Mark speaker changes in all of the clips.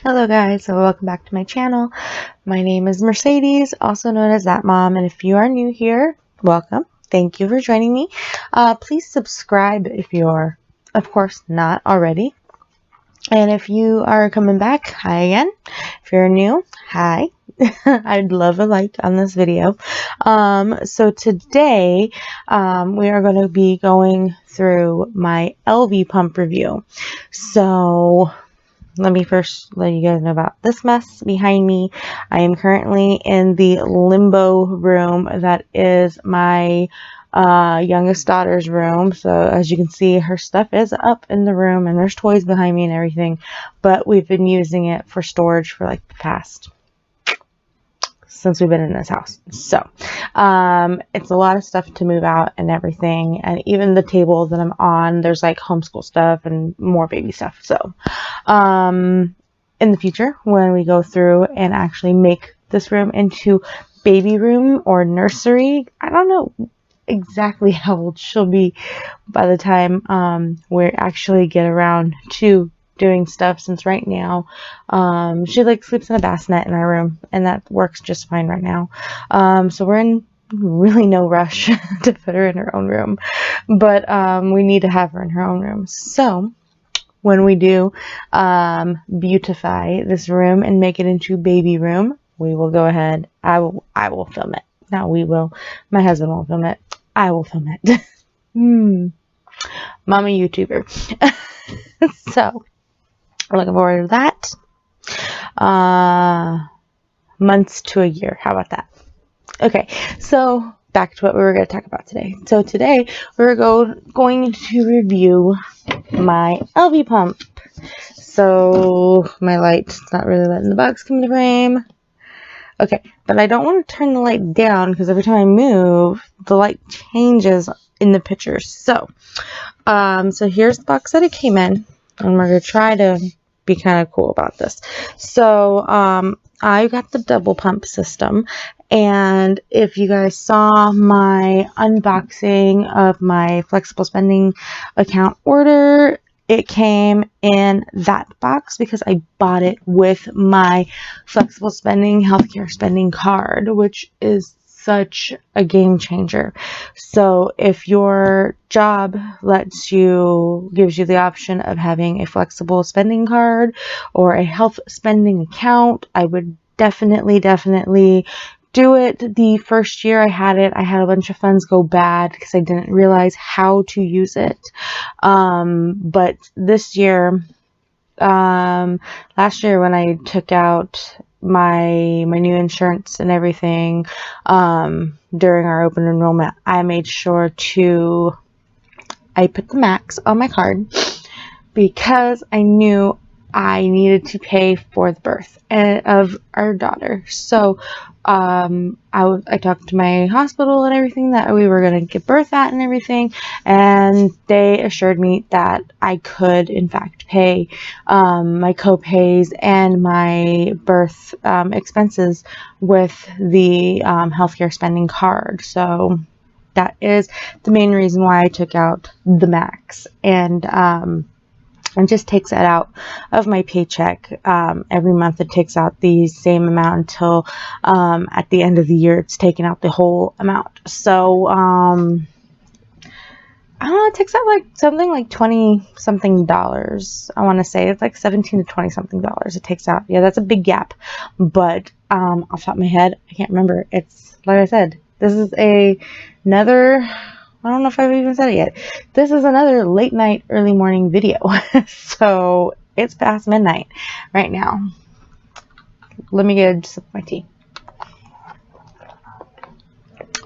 Speaker 1: Hello guys, so welcome back to my channel. My name is Mercedes, also known as That Mom, and if you are new here, welcome. Thank you for joining me. Please subscribe if you're, of course, not already. And if you are coming back, hi again. If you're new, hi. I'd love a like on this video. So today, we are going to be going through my Elvie pump review. So let me first let you guys know about this mess behind me. I am currently in the limbo room that is my youngest daughter's room. So as you can see, her stuff is up in the room and there's toys behind me and everything, but we've been using it for storage for like the past since we've been in this house. So it's a lot of stuff to move out and everything, and even the table that I'm on, there's like homeschool stuff and more baby stuff. So in the future, when we go through and actually make this room into baby room or nursery, I don't know exactly how old she'll be by the time we actually get around to doing stuff, since right now she like sleeps in a bassinet in our room and that works just fine right now. So we're in really no rush to put her in her own room, but we need to have her in her own room. So when we do beautify this room and make it into baby room, we will go ahead. I will film it. Not we will. My husband will film it. I will film it. Mama YouTuber. So we're looking forward to that. Months to a year. How about that? Okay, so back to what we were going to talk about today. So today we're going to review my Elvie pump. So my light's not really letting the box come into frame. Okay, but I don't want to turn the light down because every time I move, the light changes in the picture. So here's the box that it came in, and we're going to try to be kind of cool about this. So I got the double pump system, and if you guys saw my unboxing of my flexible spending account order, it came in that box because I bought it with my flexible spending healthcare spending card, which is such a game changer. So if your job gives you the option of having a flexible spending card or a health spending account, I would definitely do it. The first year I had it, I had a bunch of funds go bad because I didn't realize how to use it. But this year, last year when I took out my new insurance and everything, during our open enrollment, I made sure I put the max on my card because I knew I needed to pay for the birth of our daughter. So I talked to my hospital and everything that we were going to give birth at and everything, and they assured me that I could in fact pay my co-pays and my birth expenses with the healthcare spending card. So that is the main reason why I took out the max, and just takes it out of my paycheck. Every month it takes out the same amount until at the end of the year it's taken out the whole amount. So I don't know, it takes out like something like $20-something. I want to say it's like $17 to $20-something it takes out. Yeah, that's a big gap, but off the top of my head I can't remember. It's like I said, this is another, I don't know if I've even said it yet. This is another late night, early morning video. So it's past midnight right now. Let me get a sip of my tea.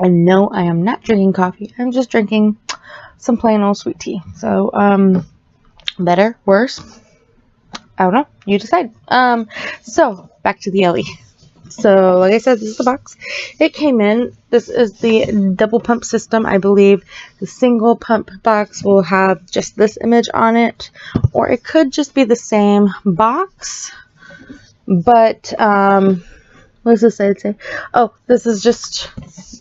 Speaker 1: And no, I am not drinking coffee. I'm just drinking some plain old sweet tea. So, better, worse, I don't know. You decide. So back to the Ellie. So, like I said, this is the box it came in. This is the double pump system. I believe the single pump box will have just this image on it, or it could just be the same box, but What does this say? It say, oh, this is just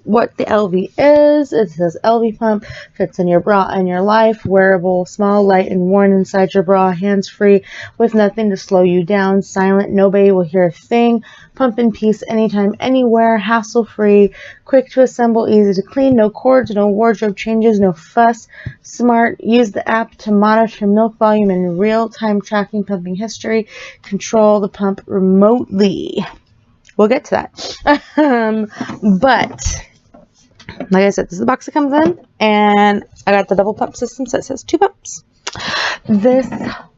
Speaker 1: what the Elvie is. It says Elvie pump, fits in your bra and your life, wearable, small, light, and worn inside your bra, hands-free, with nothing to slow you down, silent, nobody will hear a thing, pump in peace anytime, anywhere, hassle-free, quick to assemble, easy to clean, no cords, no wardrobe changes, no fuss, smart, use the app to monitor milk volume and real-time tracking pumping history, control the pump remotely. We'll get to that. But like I said, this is the box that comes in, and I got the double pump system, so it says 2 pumps. This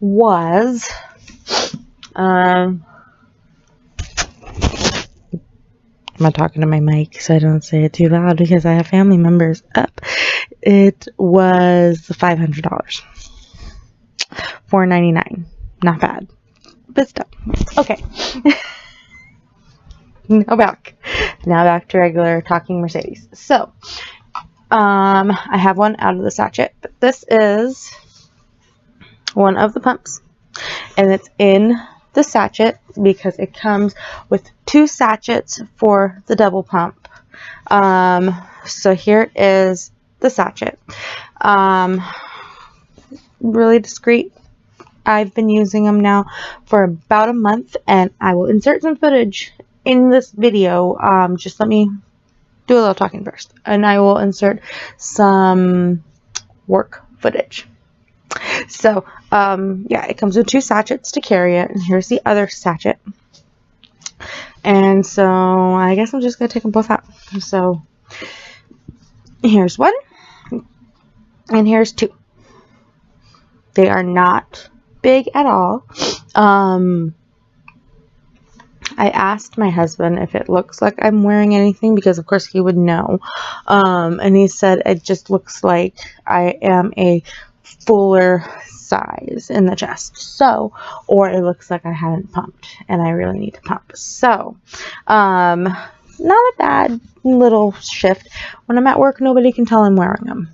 Speaker 1: was I'm not talking to my mic, so I don't say it too loud because I have family members up. It was $500, $4.99. Not bad, but still okay. Now back to regular talking Mercedes. So, I have one out of the sachet, but this is one of the pumps, and it's in the sachet because it comes with 2 sachets for the double pump. So here is the sachet. Really discreet. I've been using them now for about a month, and I will insert some footage in this video. Just let me do a little talking first, and I will insert some work footage. So, yeah, it comes with 2 sachets to carry it, and here's the other sachet. And so, I guess I'm just going to take them both out. So, here's 1, and here's 2. They are not big at all. I asked my husband if it looks like I'm wearing anything, because of course he would know. And he said it just looks like I am a fuller size in the chest. So, or it looks like I haven't pumped and I really need to pump. So, not a bad little shift. When I'm at work, nobody can tell I'm wearing them.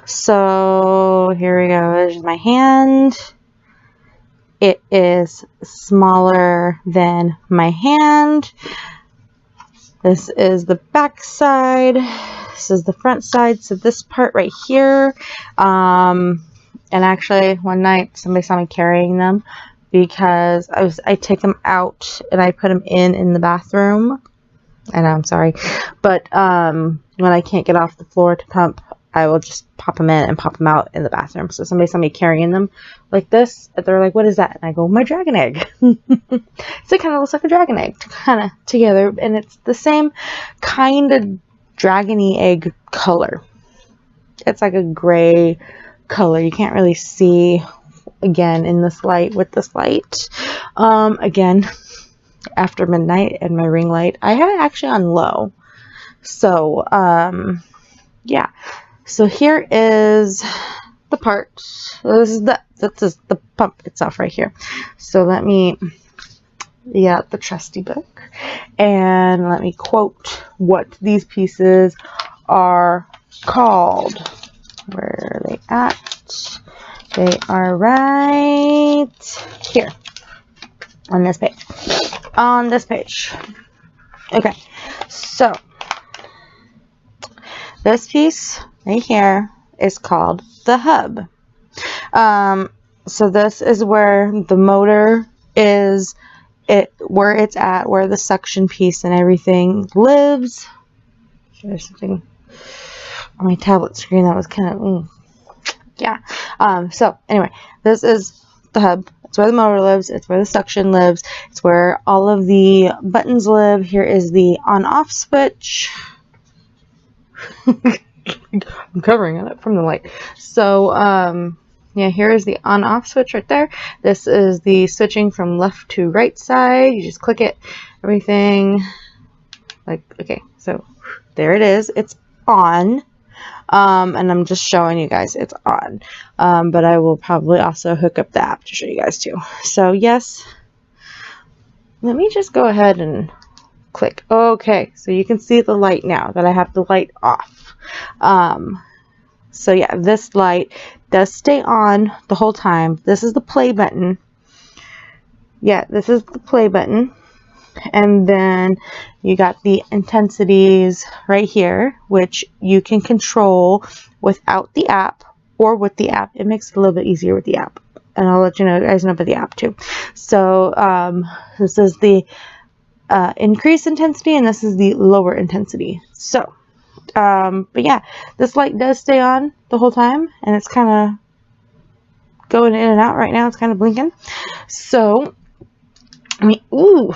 Speaker 1: So, here we go. There's my hand. It is smaller than my hand. This is the back side. This is the front side. So this part right here. And actually, one night somebody saw me carrying them because I take them out and I put them in the bathroom. I know, I'm sorry, but when I can't get off the floor to pump, I will just pop them in and pop them out in the bathroom. So somebody saw me carrying them like this, and they're like, what is that? And I go, my dragon egg. So it kind of looks like a dragon egg kind of together, and it's the same kind of dragony egg color. It's like a gray color. You can't really see, again, in this light, with this light. Again, after midnight and my ring light, I have it actually on low. So, yeah. So here is the part. This is the pump itself right here. So let me get out the trusty book and let me quote what these pieces are called. Where are they at? They are right here on this page. On this page. Okay. So this piece right here is called the hub. So this is where the motor is, where it's at, where the suction piece and everything lives. There's something on my tablet screen that was kind of, yeah. So anyway, this is the hub. It's where the motor lives. It's where the suction lives. It's where all of the buttons live. Here is the on-off switch. I'm covering it up from the light. So, yeah, here is the on-off switch right there. This is the switching from left to right side. You just click it, everything. Like, okay, so there it is. It's on. And I'm just showing you guys it's on. But I will probably also hook up the app to show you guys too. So, yes. Let me just go ahead and click. Okay, so you can see the light now that I have the light off. So yeah, this light does stay on the whole time. This is the play button. Yeah, this is the play button. And then you got the intensities right here, which you can control without the app or with the app. It makes it a little bit easier with the app. And I'll let you guys know about the app too. So this is the increased intensity, and this is the lower intensity. So, but yeah, this light does stay on the whole time, and it's kind of going in and out right now. It's kind of blinking. So, I mean, ooh,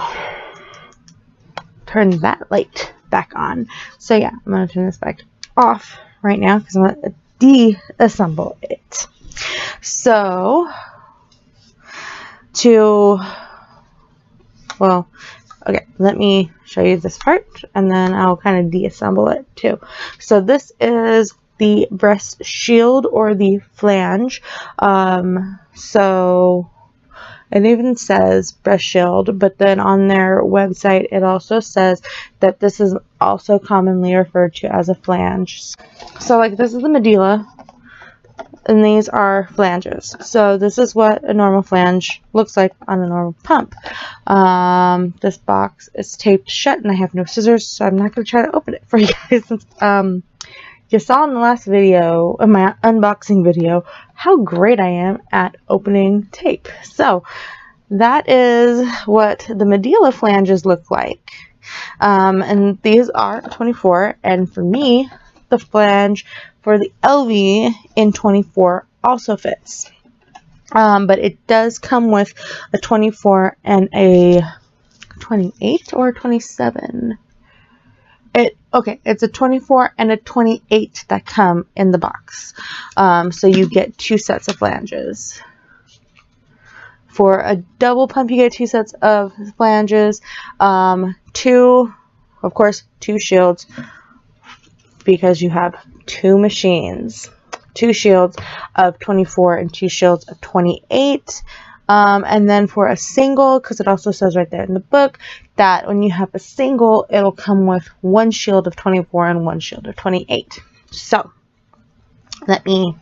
Speaker 1: turn that light back on. So yeah, I'm going to turn this back off right now because I'm going to deassemble it. So, well, okay, let me show you this part and then I'll kind of deassemble it too. So this is the breast shield or the flange. So it even says breast shield, but then on their website it also says that this is also commonly referred to as a flange. So like this is the medulla, and these are flanges. So this is what a normal flange looks like on a normal pump. This box is taped shut and I have no scissors, so I'm not going to try to open it for you guys. Since, you saw in the last video, in my unboxing video, how great I am at opening tape. So that is what the medulla flanges look like. And these are 24, and for me, the flange for the Elvie in 24 also fits. But it does come with a 24 and a 28 or 27. Okay, it's a 24 and a 28 that come in the box. So you get 2 sets of flanges. For a double pump, you get 2 sets of flanges, 2 shields, because you have 2 machines, 2 shields of 24 and 2 shields of 28. And then for a single, because it also says right there in the book that when you have a single, it'll come with 1 shield of 24 and 1 shield of 28. So let me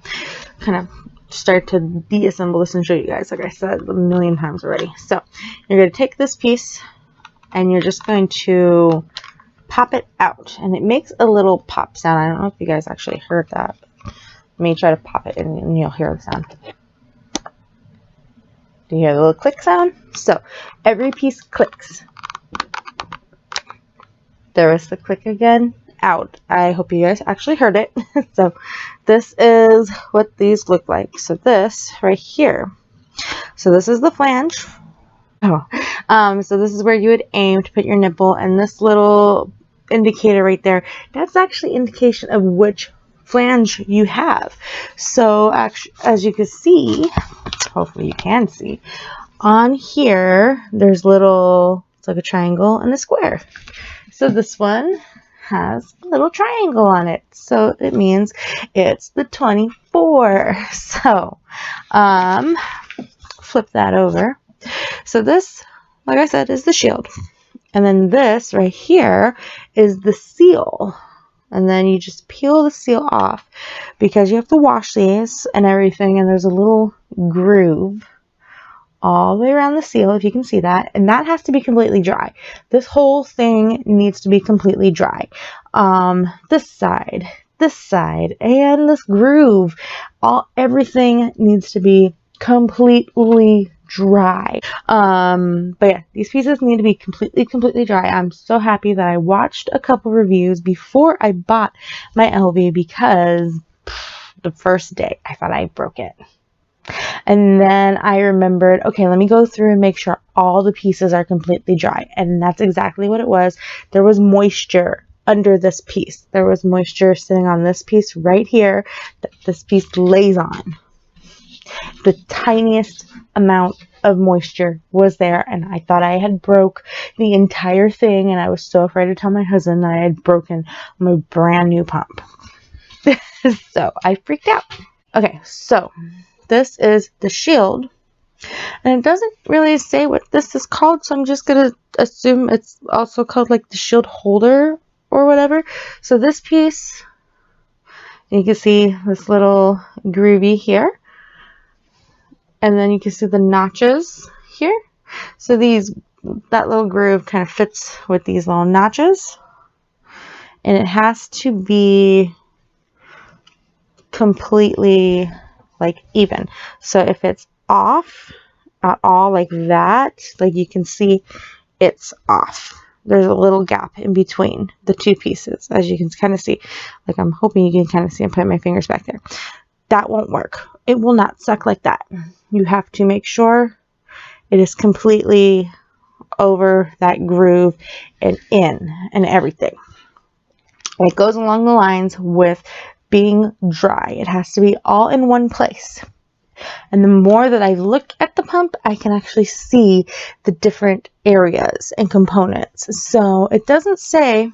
Speaker 1: kind of start to deassemble this and show you guys, like I said a million times already. So you're going to take this piece and you're just going to pop it out, and it makes a little pop sound. I don't know if you guys actually heard that. Let me try to pop it and you'll hear the sound. Do you hear the little click sound? So every piece clicks. There is the click again. Out. I hope you guys actually heard it. So this is what these look like. So this right here. So this is the flange. So this is where you would aim to put your nipple, and this little indicator right there, that's actually indication of which flange you have. So actually, as you can see, hopefully you can see, on here there's little, it's like a triangle and a square. So this one has a little triangle on it, so it means it's the 24. So flip that over. So this, like I said, is the shield, and then this right here is the seal. And then you just peel the seal off because you have to wash these and everything, and there's a little groove all the way around the seal, if you can see that, and that has to be completely dry. This whole thing needs to be completely dry. This side, and this groove, everything needs to be completely dry. But yeah, these pieces need to be completely dry. I'm so happy that I watched a couple reviews before I bought my Elvie, because the first day I thought I broke it. And then I remembered, okay, let me go through and make sure all the pieces are completely dry. And that's exactly what it was. There was moisture under this piece. There was moisture sitting on this piece right here that this piece lays on. The tiniest amount of moisture was there, and I thought I had broke the entire thing, and I was so afraid to tell my husband that I had broken my brand new pump. So I freaked out. Okay, so this is the shield, and it doesn't really say what this is called, so I'm just gonna assume it's also called like the shield holder or whatever. So this piece, you can see this little groovy here, and then you can see the notches here. So these that little groove kind of fits with these little notches, and it has to be completely like even. So if it's off at all like that, like you can see it's off. There's a little gap in between the two pieces, as you can kind of see. Like I'm hoping you can kind of see. I'm putting my fingers back there. That won't work. It will not suck like that. You have to make sure it is completely over that groove and in and everything. It goes along the lines with being dry. It has to be all in one place. And the more that I look at the pump, I can actually see the different areas and components. So it doesn't say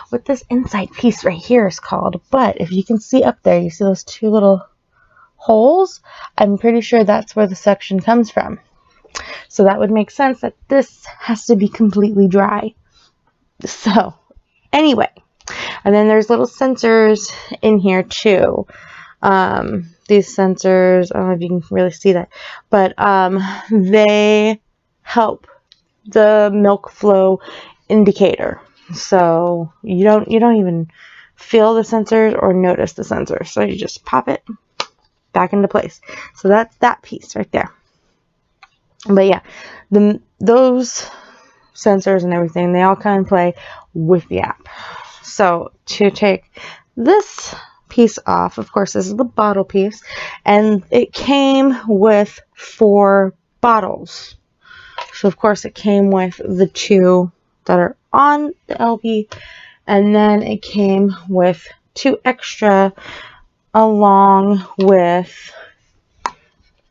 Speaker 1: what this inside piece right here is called, but if you can see up there, you see those two little holes? I'm pretty sure that's where the suction comes from. So that would make sense that this has to be completely dry. So anyway, and then there's little sensors in here too. These sensors, I don't know if you can really see that, but they help the milk flow indicator. So you don't even feel the sensors or notice the sensors. So you just pop it back into place. So that's that piece right there. But yeah, those sensors and everything, they all come in play with the app. So to take this piece off, of course, this is the bottle piece, and it came with 4 bottles. So of course it came with the 2 that are on the Elvie, and then it came with 2 extra along with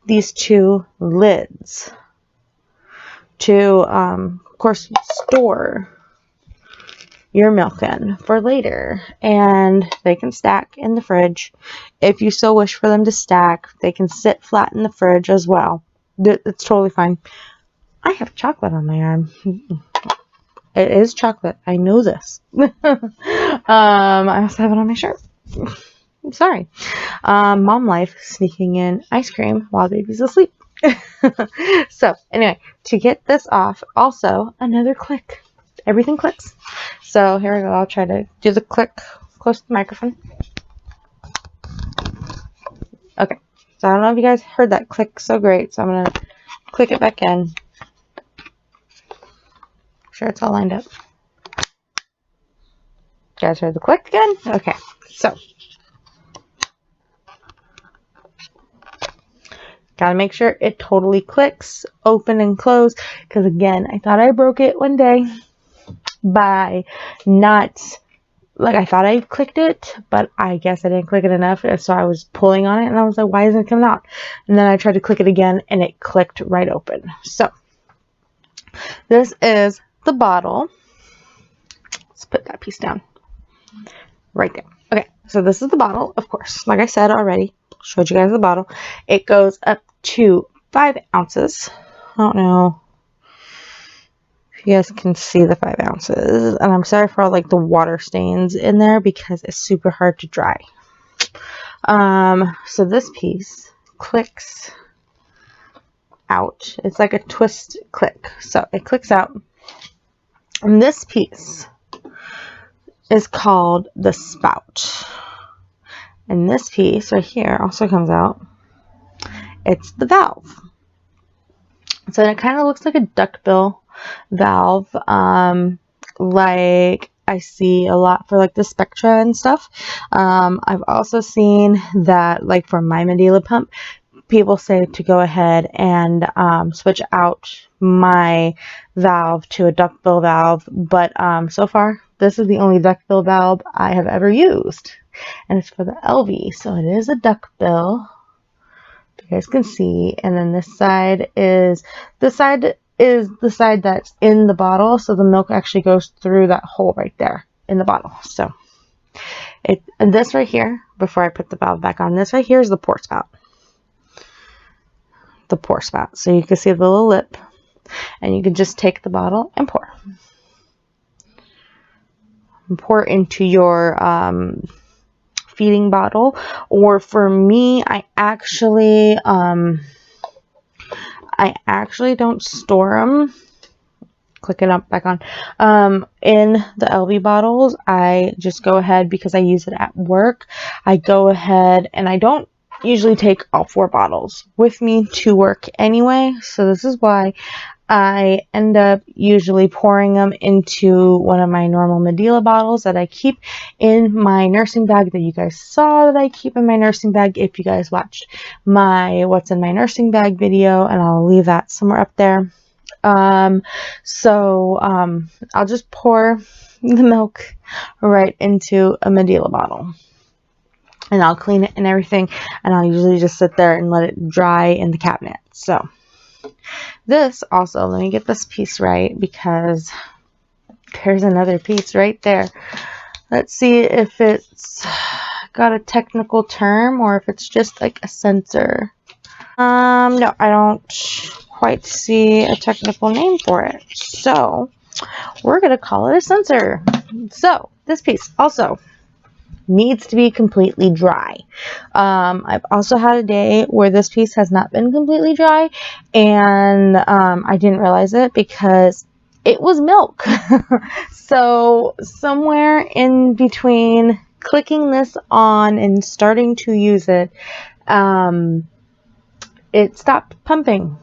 Speaker 1: these 2 lids to of course store your milk in for later, and they can stack in the fridge if you so wish for them to stack. They can sit flat in the fridge as well. It's totally fine. I have chocolate on my arm. It is chocolate. I know this. I also have it on my shirt. I'm sorry. Mom life, sneaking in ice cream while baby's asleep. So anyway, to get this off, also another click. Everything clicks. So here we go. I'll try to do the click close to the microphone. Okay. So I don't know if you guys heard that click so great. So I'm going to click it back in. Make sure it's all lined up. You guys heard the click again? Okay. So gotta make sure it totally clicks, open and close. Because again, I thought I broke it one day by not, like, I thought I clicked it, but I guess I didn't click it enough, so I was pulling on it and I was like, why isn't it coming out? And then I tried to click it again and it clicked right open. So this is the bottle. Let's put that piece down right there. Okay, so this is the bottle, of course. Like I said already, showed you guys the bottle. It goes up to 5 ounces. I don't know you guys can see the 5 ounces, and I'm sorry for all like the water stains in there because it's super hard to dry. So this piece clicks out. It's like a twist click, so it clicks out, and this piece is called the spout, and this piece right here also comes out. It's the valve. So it kind of looks like a duckbill valve, like I see a lot for like the Spectra and stuff. I've also seen that, like for my Medela pump, people say to go ahead and switch out my valve to a duckbill valve, but so far this is the only duckbill valve I have ever used, and it's for the Elvie, so it is a duckbill. You guys can see, and then this side is the side that's in the bottle, so the milk actually goes through that hole right there in the bottle. So and this right here, before I put the valve back on, this right here is the pour spout. The pour spout. So you can see the little lip, and you can just take the bottle and pour. And pour into your feeding bottle, or for me, I actually don't store them click it up back on. In the Elvie bottles, I just go ahead, because I use it at work, I go ahead and I don't usually take all 4 bottles with me to work anyway, so this is why I end up usually pouring them into one of my normal Medela bottles that I keep in my nursing bag that you guys saw that I keep in my nursing bag if you guys watched my what's in my nursing bag video, and I'll leave that somewhere up there. I'll just pour the milk right into a Medela bottle, and I'll clean it and everything, and I'll usually just sit there and let it dry in the cabinet. So this also, let me get this piece right, because there's another piece right there. Let's see if it's got a technical term or if it's just like a sensor. No, I don't quite see a technical name for it, so we're gonna call it a sensor. So this piece also needs to be completely dry. I've also had a day where this piece has not been completely dry, and I didn't realize it because it was milk. So somewhere in between clicking this on and starting to use it, it stopped pumping,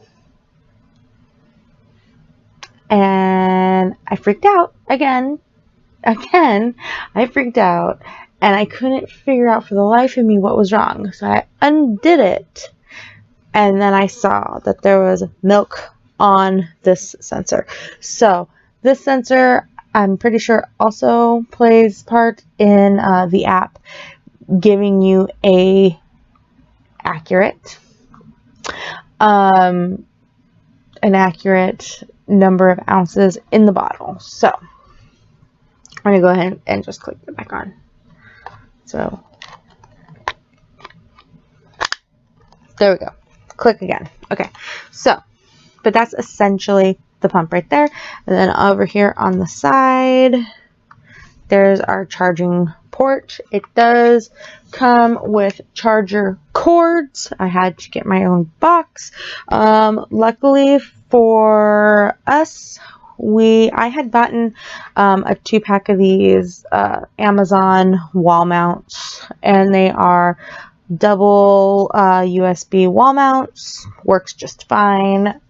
Speaker 1: and I freaked out again, I freaked out, and I couldn't figure out for the life of me what was wrong. So I undid it, and then I saw that there was milk on this sensor. So this sensor, I'm pretty sure, also plays part in the app giving you a accurate an accurate number of ounces in the bottle. So I'm going to go ahead and just click it back on. So there we go. Click again. Okay. So, but that's essentially the pump right there. And then over here on the side, there's our charging port. It does come with charger cords. I had to get my own box. Luckily for us, I had gotten a 2-pack of these Amazon wall mounts, and they are double USB wall mounts. Works just fine.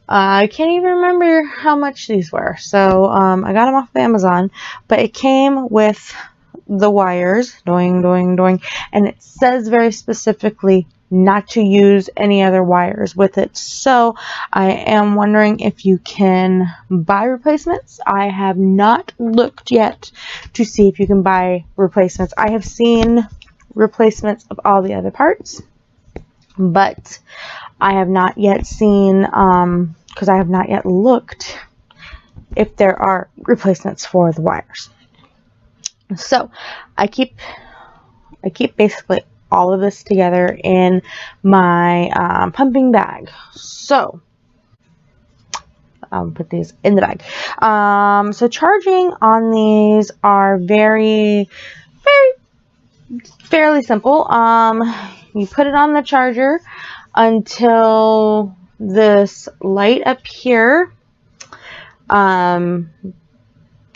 Speaker 1: I can't even remember how much these were, so I got them off of Amazon, but it came with the wires, and it says very specifically not to use any other wires with it. So I am wondering if you can buy replacements. I have not looked yet to see if you can buy replacements. I have seen replacements of all the other parts, but I have not yet seen, because I have not yet looked if there are replacements for the wires. So I keep basically all of this together in my pumping bag. So I'll put these in the bag. So charging on these are fairly simple. You put it on the charger until this light up here. There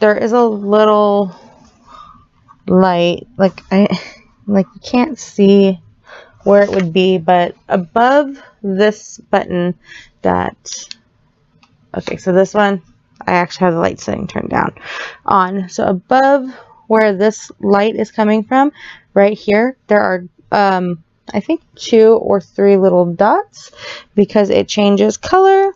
Speaker 1: is a little light, like you can't see where it would be, but above this button okay, so this one, I actually have the light setting turned down on. So above where this light is coming from, right here, there are I think 2 or 3 little dots because it changes color.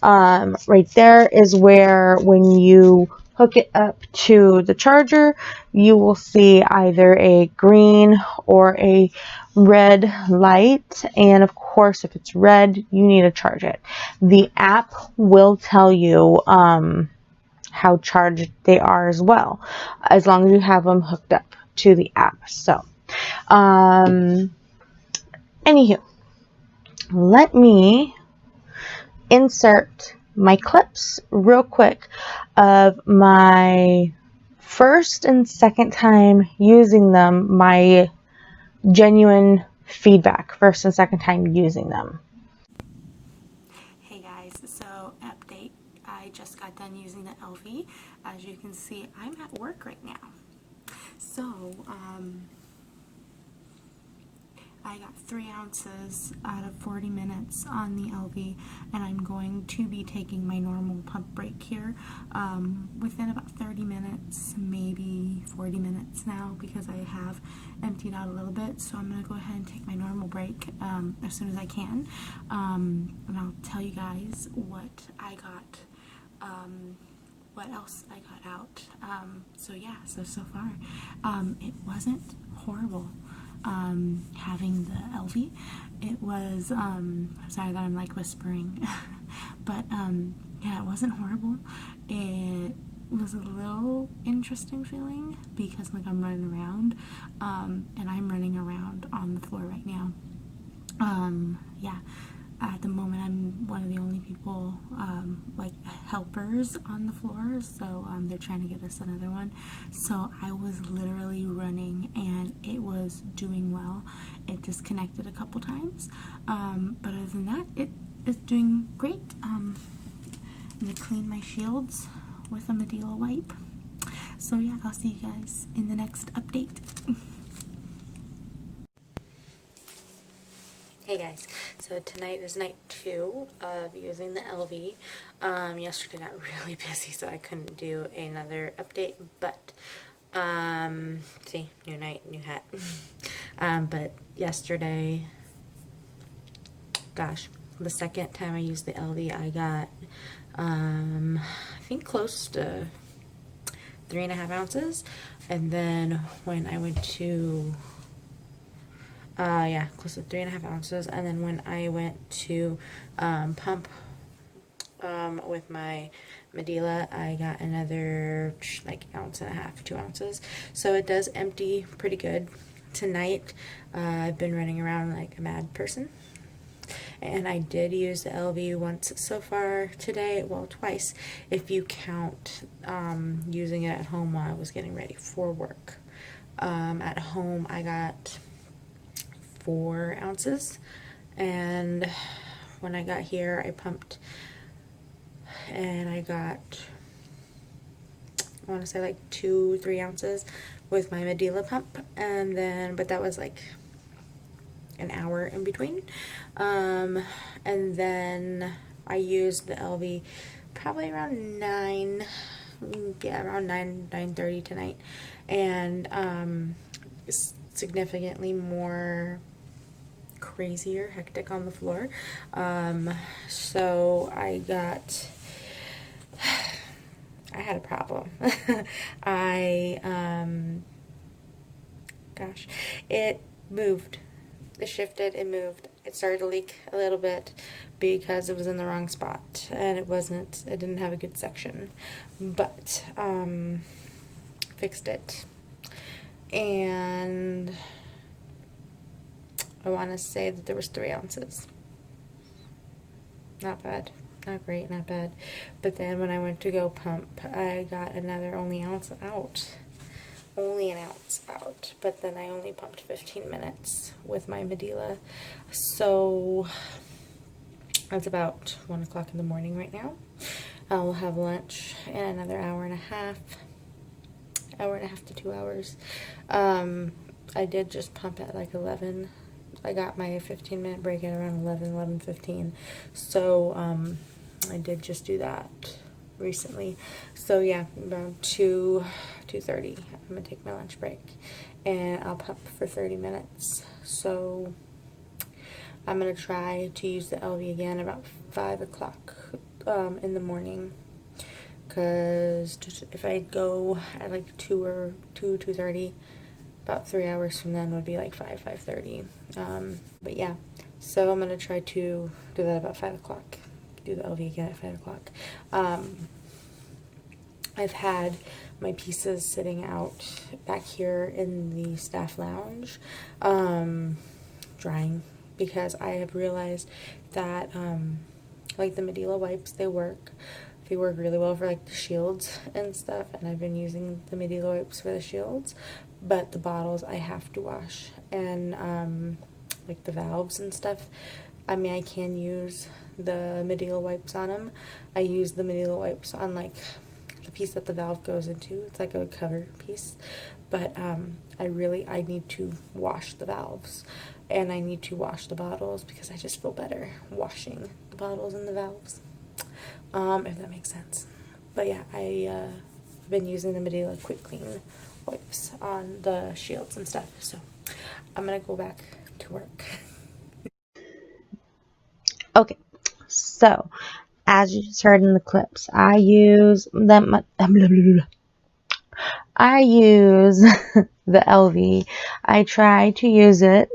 Speaker 1: Right there is where, when you hook it up to the charger, you will see either a green or a red light, and of course if it's red, you need to charge it. The app will tell you how charged they are as well, as long as you have them hooked up to the app. So anywho, let me insert my clips real quick of my first and second time using them, my genuine feedback first and second time using them.
Speaker 2: Hey guys, so update. I just got done using the Elvie. As you can see, I'm at work right now. So, I got 3 ounces out of 40 minutes on the Elvie, and I'm going to be taking my normal pump break here within about 30 minutes, maybe 40 minutes now, because I have emptied out a little bit. So I'm going to go ahead and take my normal break as soon as I can, and I'll tell you guys what I got, what else I got out. So yeah, so far, it wasn't horrible. Having the Elvie, it was, sorry that I'm like whispering, but, yeah, it wasn't horrible. It was a little interesting feeling because, like, I'm running around, and I'm running around on the floor right now. Yeah, at the moment I'm one of the only people, like, helpers on the floor, so they're trying to get us another one. So I was literally running and it was doing well. It disconnected a couple times, but other than that, it is doing great. I'm gonna clean my shields with a Medela wipe. So yeah, I'll see you guys in the next update. Hey guys, so tonight is night 2 of using the Elvie. Yesterday got really busy, so I couldn't do another update, but, see, new night, new hat. But yesterday, gosh, the second time I used the Elvie, I got, I think close to 3.5 ounces, and then when I went to yeah, close to 3.5 ounces. And then when I went to pump with my Medela, I got another like 1.5 ounces, 2 ounces. So it does empty pretty good. Tonight, I've been running around like a mad person. And I did use the Elvie once so far today, well, twice, if you count using it at home while I was getting ready for work. At home, I got 4 ounces, and when I got here I pumped and I got, I want to say like 2-3 ounces with my Medela pump, and then, but that was like an hour in between, and then I used the Elvie probably around 9, yeah, around 9:30 tonight, and significantly more crazier, hectic on the floor. So I had a problem. Gosh, it moved. It shifted, it moved. It started to leak a little bit because it was in the wrong spot and it didn't have a good section. But, fixed it. And I want to say that there was 3 ounces. Not bad. Not great, not bad. But then when I went to go pump, I got another only an ounce out. But then I only pumped 15 minutes with my Medela. So it's about 1 o'clock in the morning right now. I'll have lunch in another hour and a half to 2 hours. I did just pump at like 11. I got my 15-minute break at around 11:15. So I did just do that recently. So yeah, around 2:30 I'm gonna take my lunch break and I'll pump for 30 minutes. So I'm gonna try to use the Elvie again about 5 o'clock in the morning, because if I go at like 2:30, about 3 hours from then would be like 5:30. But yeah, so I'm gonna try to do that about 5 o'clock. Do the Elvie again at 5 o'clock. I've had my pieces sitting out back here in the staff lounge, drying, because I have realized that like the Medela wipes, they work really well for like the shields and stuff, and I've been using the Medela wipes for the shields, but the bottles I have to wash, and like the valves and stuff, I mean, I can use the Medela wipes on them. I use the Medela wipes on like the piece that the valve goes into. It's like a cover piece. But I need to wash the valves, and I need to wash the bottles because I just feel better washing the bottles and the valves, if that makes sense. But yeah, I've been using the Medela Quick Clean wipes on the shields and stuff. So I'm gonna go back to work.
Speaker 1: Okay, so as you just heard in the clips, I use them. I use the Elvie. I try to use it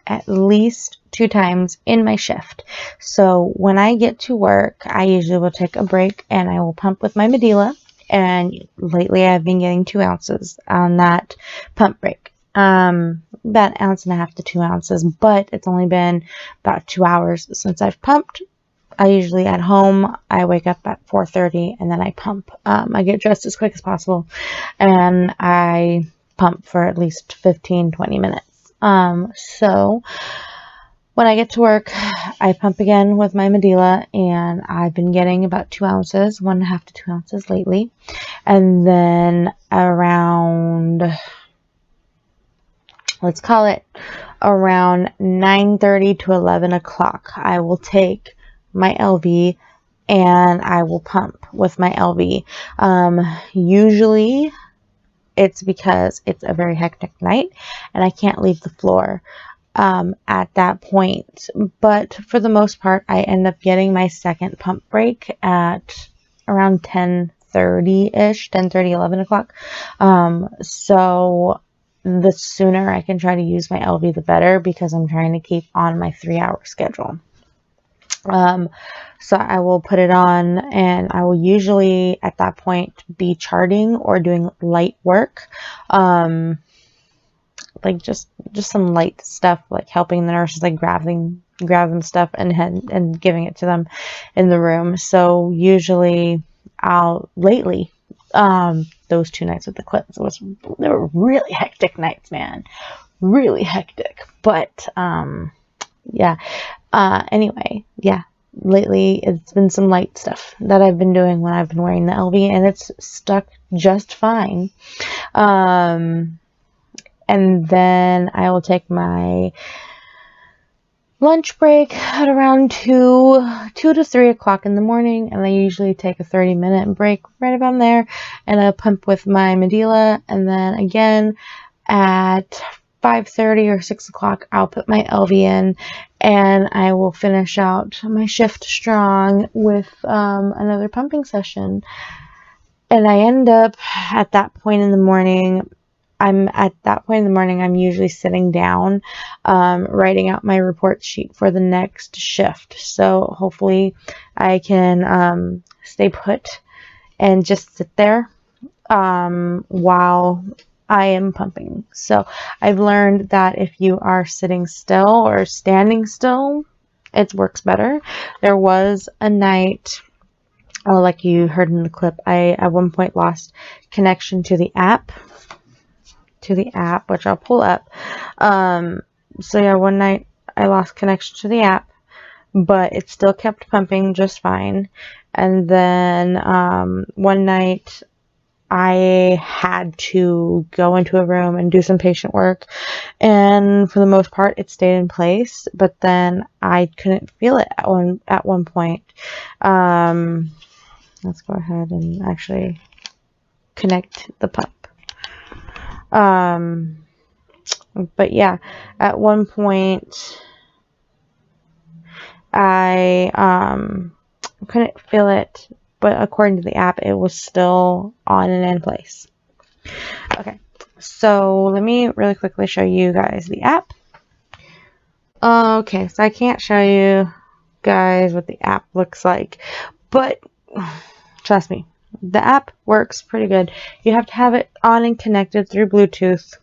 Speaker 1: at least 2 times in my shift. So when I get to work, I usually will take a break and I will pump with my Medela. And lately I've been getting 2 ounces on that pump break. About 1.5 ounces to 2 ounces, but it's only been about 2 hours since I've pumped. I usually at home, I wake up at 4:30 and then I pump. I get dressed as quick as possible and I pump for at least 15-20 minutes. So when I get to work, I pump again with my Medela, and I've been getting about 2 ounces, 1.5 to 2 ounces lately. And then around, let's call it around 9:30 to 11 o'clock, I will take my Elvie and I will pump with my Elvie. Usually it's because it's a very hectic night and I can't leave the floor at that point. But for the most part, I end up getting my second pump break at around 10:30-ish, 10:30, 11 o'clock. So the sooner I can try to use my Elvie, the better, because I'm trying to keep on my 3-hour schedule. So I will put it on and I will usually at that point be charting or doing light work. Like just some light stuff, like helping the nurses, like grabbing stuff and giving it to them in the room. So usually lately, those 2 nights with the clips, they were really hectic nights, man. Really hectic. But yeah. Anyway, yeah. Lately, it's been some light stuff that I've been doing when I've been wearing the Elvie, and it's stuck just fine. And then I will take my lunch break at around 2 to 3 o'clock in the morning, and I usually take a 30-minute break right about there, and I pump with my Medela, and then again at 5:30 or 6 o'clock, I'll put my Elvie in, and I will finish out my shift strong with another pumping session. And I end up at that point in the morning, I'm usually sitting down, writing out my report sheet for the next shift. So hopefully I can stay put and just sit there while I am pumping. So I've learned that if you are sitting still or standing still, it works better. There was a night, like you heard in the clip, I at one point lost connection to the app, which I'll pull up. So yeah, one night I lost connection to the app, but it still kept pumping just fine. And then one night I had to go into a room and do some patient work, and for the most part it stayed in place, but then I couldn't feel it at one point. Let's go ahead and actually connect the pump. But yeah, at one point I couldn't feel it, but according to the app, it was still on and in place. Okay, so let me really quickly show you guys the app. Okay, so I can't show you guys what the app looks like, but trust me, the app works pretty good. You have to have it on and connected through Bluetooth.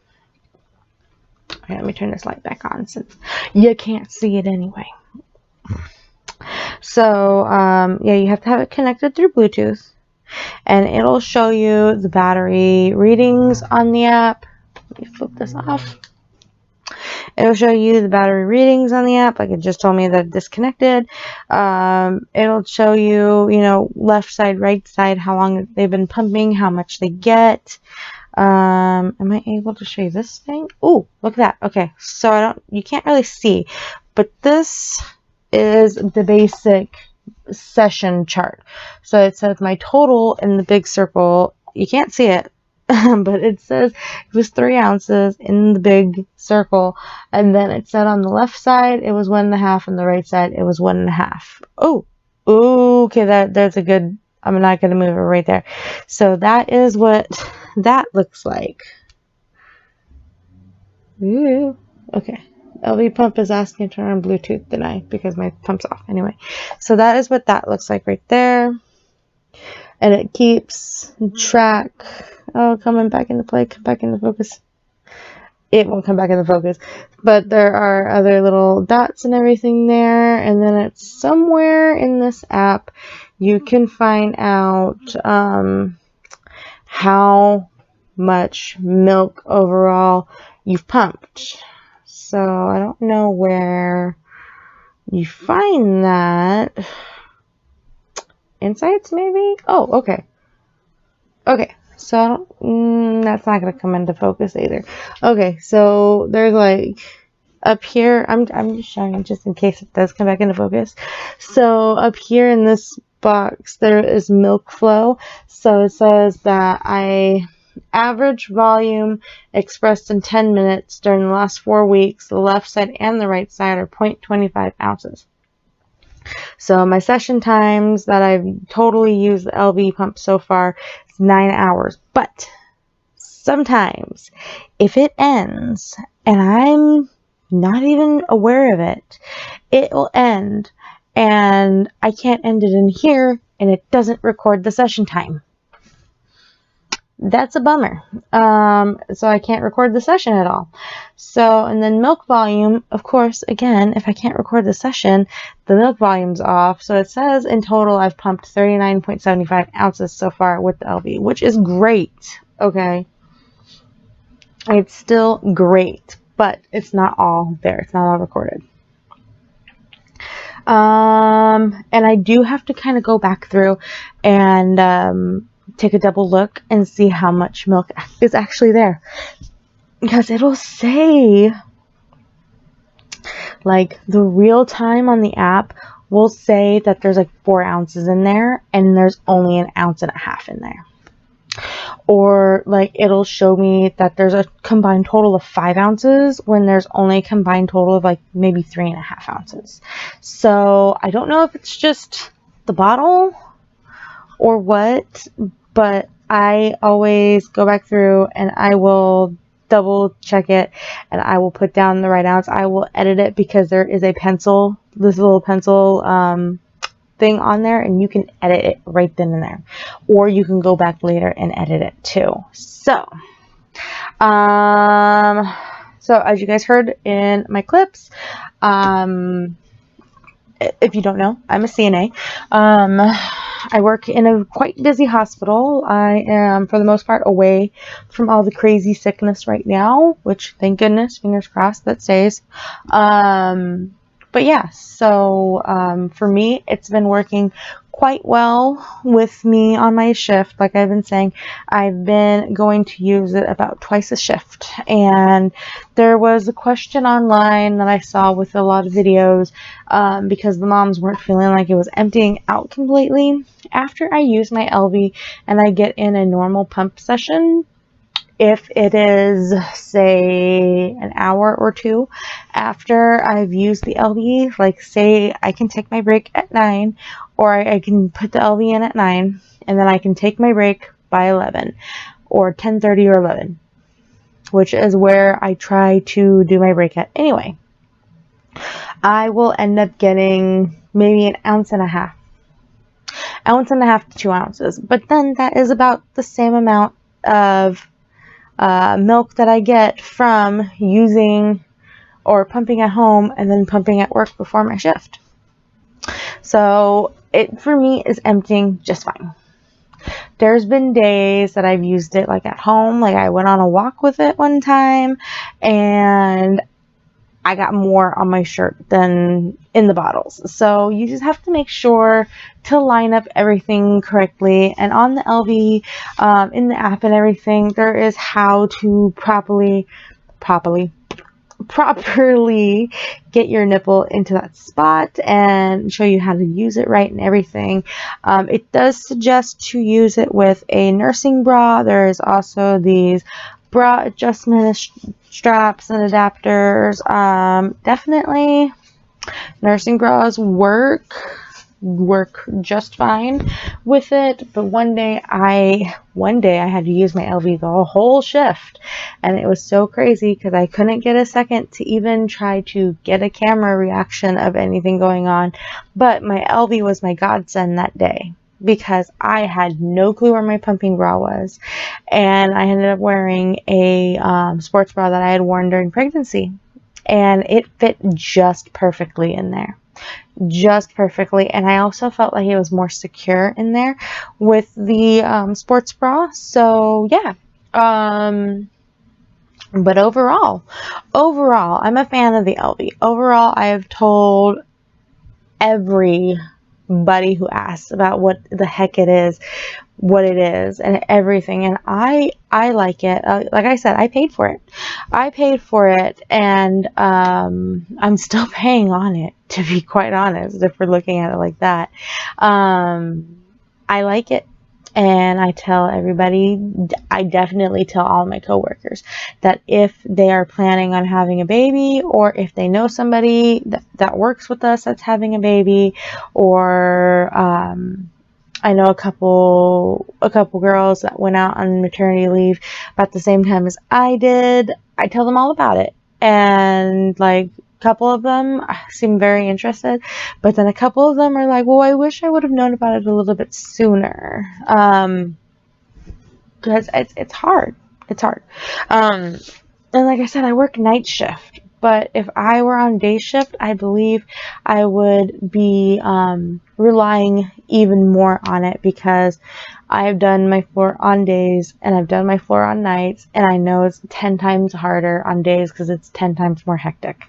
Speaker 1: Okay, let me turn this light back on since you can't see it anyway. So, yeah, you have to have it connected through Bluetooth, and it'll show you the battery readings on the app. Let me flip this off. It'll show you the battery readings on the app, like it just told me that it disconnected. It'll show you, you know, left side, right side, how long they've been pumping, how much they get. Am I able to show you this thing? Oh, look at that. Okay, so you can't really see, but this is the basic session chart. So it says my total in the big circle. You can't see it, but it says it was 3 ounces in the big circle, and then it said on the left side it was 1.5, and the right side it was 1.5. Oh, okay, there's a good. I'm not gonna move it right there. So that is what that looks like. Ooh, okay. Elvie pump is asking to turn on Bluetooth, deny, because my pump's off. Anyway, so that is what that looks like right there. And it keeps track. Oh, coming back into play, come back into focus. It won't come back into focus. But there are other little dots and everything there. And then it's somewhere in this app you can find out how much milk overall you've pumped. So I don't know where you find that. Insights, maybe? Oh, okay. Okay, so that's not going to come into focus either. Okay, so there's like up here, I'm just showing you just in case it does come back into focus. So up here in this box, there is milk flow. So it says that average volume expressed in 10 minutes during the last 4 weeks, the left side and the right side are 0.25 ounces. So my session times that I've totally used the Elvie pump so far is 9 hours. But sometimes if it ends and I'm not even aware of it, it will end and I can't end it in here and it doesn't record the session time. That's a bummer. So I can't record the session at all. So, and then milk volume, of course, again, if I can't record the session, the milk volume's off. So it says in total I've pumped 39.75 ounces so far with the Elvie, which is great. Okay. It's still great, but it's not all there. It's not all recorded. And I do have to kind of go back through and take a double look and see how much milk is actually there, because it'll say, like, the real time on the app will say that there's like 4 ounces in there and there's only 1.5 ounces in there, or like it'll show me that there's a combined total of 5 ounces when there's only a combined total of like maybe 3.5 ounces. So I don't know if it's just the bottle or what, but I always go back through and I will double check it and I will put down the right ounce. I will edit it because there is a pencil, this little pencil thing on there, and you can edit it right then and there, or you can go back later and edit it too. So as you guys heard in my clips, if you don't know, I'm a CNA. I work in a quite busy hospital. I am, for the most part, away from all the crazy sickness right now, which, thank goodness, fingers crossed, that stays. But yeah, so for me, it's been working quite well with me on my shift. Like I've been saying, I've been going to use it about twice a shift. And there was a question online that I saw with a lot of videos because the moms weren't feeling like it was emptying out completely. After I use my Elvie and I get in a normal pump session, if it is, say, an hour or two after I've used the Elvie, like say I can take my break at 9, or I can put the Elvie in at 9, and then I can take my break by 11, or 10:30 or 11, which is where I try to do my break at anyway. I will end up getting maybe 1.5 ounces to 2 ounces, but then that is about the same amount of milk that I get from using or pumping at home and then pumping at work before my shift. So it, for me, is emptying just fine. There's been days that I've used it like at home, like I went on a walk with it one time and I got more on my shirt than in the bottles. So you just have to make sure to line up everything correctly. And on the Elvie, in the app and everything, there is how to properly get your nipple into that spot and show you how to use it right and everything. It does suggest to use it with a nursing bra. There is also these bra adjustment straps and adapters. Definitely nursing bras work just fine with it, but one day I had to use my Elvie the whole shift, and it was so crazy because I couldn't get a second to even try to get a camera reaction of anything going on. But my Elvie was my godsend that day because I had no clue where my pumping bra was, and I ended up wearing a sports bra that I had worn during pregnancy, and it fit just perfectly in there, just perfectly. And I also felt like it was more secure in there with the sports bra. So yeah, but overall I'm a fan of the Elvie. Overall, I have told everybody who asks about what the heck it is, what it is, and everything, and I like it. Like I said, I paid for it, and I'm still paying on it, to be quite honest, if we're looking at it like that. I like it, and I tell everybody, I definitely tell all my coworkers that if they are planning on having a baby, or if they know somebody that works with us that's having a baby, or I know a couple girls that went out on maternity leave about the same time as I did. I tell them all about it, and like a couple of them seem very interested, but then a couple of them are like, well, I wish I would have known about it a little bit sooner, because it's hard. And like I said, I work night shift, but if I were on day shift, I believe I would be relying even more on it, because I've done my floor on days and I've done my floor on nights, and I know it's 10 times harder on days because it's 10 times more hectic.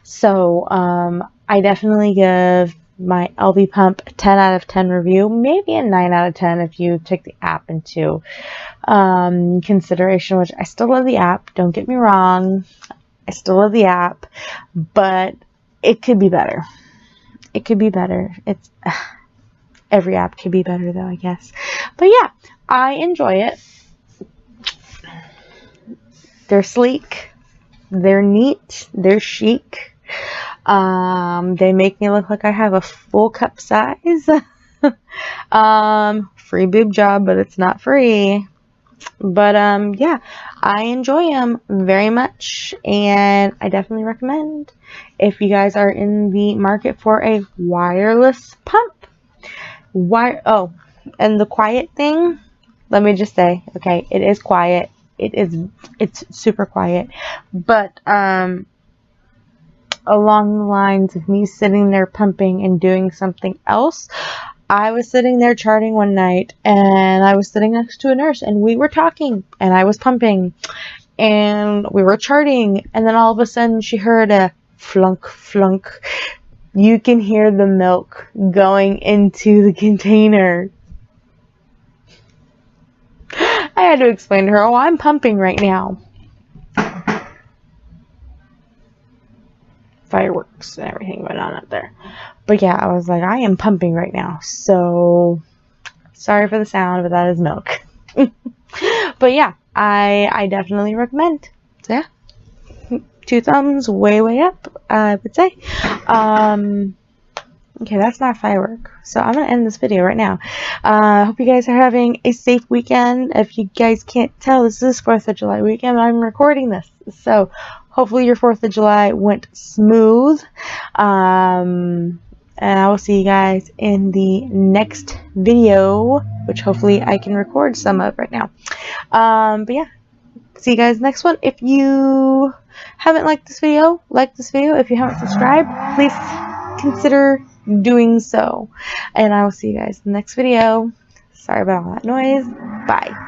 Speaker 1: So I definitely give my Elvie pump a 10 out of 10 review, maybe a 9 out of 10 if you take the app into consideration, which I still love the app, don't get me wrong, I still love the app, but it could be better. It's every app could be better though, I guess. But yeah, I enjoy it. They're sleek, they're neat, they're chic. They make me look like I have a full cup size. Free boob job, but it's not free. But yeah, I enjoy them very much, and I definitely recommend if you guys are in the market for a wireless pump. Oh, and the quiet thing, let me just say, okay, it is quiet. It's super quiet, but along the lines of me sitting there pumping and doing something else, I was sitting there charting one night, and I was sitting next to a nurse, and we were talking, and I was pumping, and we were charting, and then all of a sudden she heard a flunk, flunk. You can hear the milk going into the container. I had to explain to her, oh, I'm pumping right now. Fireworks and everything went on up there. But yeah, I was like, I am pumping right now. So sorry for the sound, but that is milk. But yeah, I definitely recommend. So yeah, 2 thumbs, way up, I would say. Okay, that's not firework. So I'm gonna end this video right now. I hope you guys are having a safe weekend. If you guys can't tell, this is 4th of July weekend. I'm recording this, so hopefully your 4th of July went smooth. And I will see you guys in the next video, which hopefully I can record some of right now. But yeah, see you guys next one. If you haven't liked this video, like this video. If you haven't subscribed, please consider doing so. And I will see you guys in the next video. Sorry about all that noise. Bye.